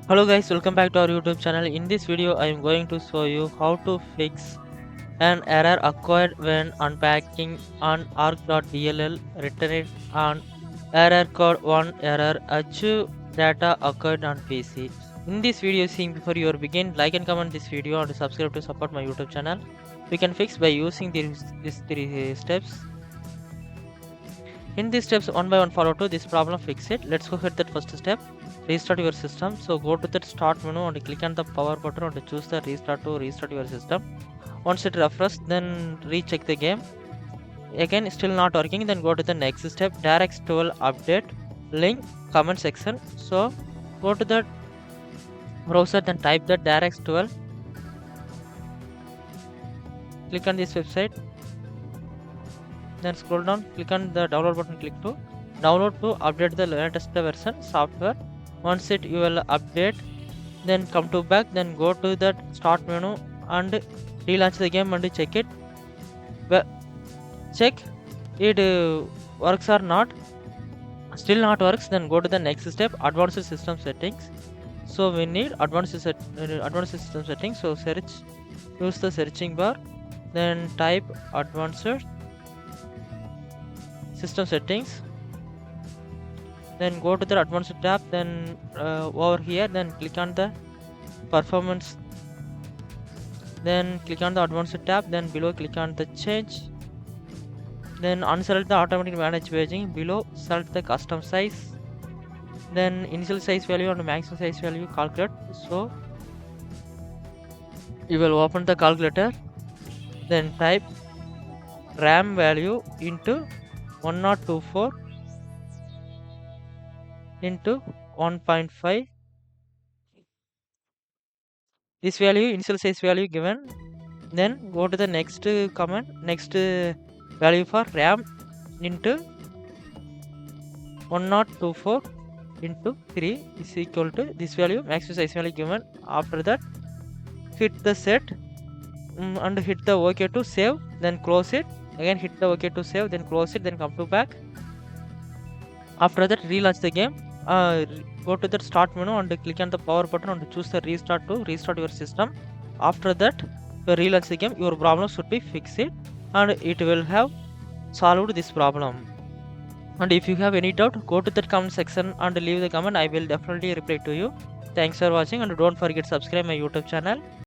Hello guys, welcome back to our YouTube channel. In this video I am going to show you how to fix an error occurred when unpacking on arc.dll written on error code 1 error achieve data occurred on PC. In this video, seeing before you begin, like and comment this video and subscribe to support my YouTube channel. We can fix by using these three steps. In these steps, one by one follow to this problem, fix it. Let's go hit that first step. Restart your system. So go to that start menu and click on the power button and choose the restart to restart your system. Once it refreshes, then recheck the game. Again still not working, then go to the next step, DirectX12 update link comment section. So go to the browser, then type the DirectX12, click on this website, then scroll down, click on the download button, click to download to update the latest version software. Once it you will update, then come to back, then go to that start menu and relaunch the game and check it. Check it works or not. Still not works, then go to the next step, advanced system settings. So we need advanced system settings. So use the searching bar, then type advanced system settings, then go to the advanced tab, then over here, then click on the performance, then click on the advanced tab, then below click on the change, then unselect the automatic manage paging. Below select the custom size, then initial size value and maximum size value calculate. So you will open the calculator, then type RAM value into 1024 into 1.5. This value, initial size value given. Then go to the next command, next value for RAM into 1024 into 3 is equal to this value, maximum size value given. After that, hit the set and hit the OK to save, then close it. Again hit the OK to save, then close it, then come to back. After that, relaunch the game. Go to the start menu and click on the power button and choose the restart to restart your system. After that, you relaunch the game. Your problem should be fixed and it will have solved this problem. And if you have any doubt, go to the comment section and leave the comment. I will definitely reply to you. Thanks for watching and don't forget to subscribe my YouTube channel.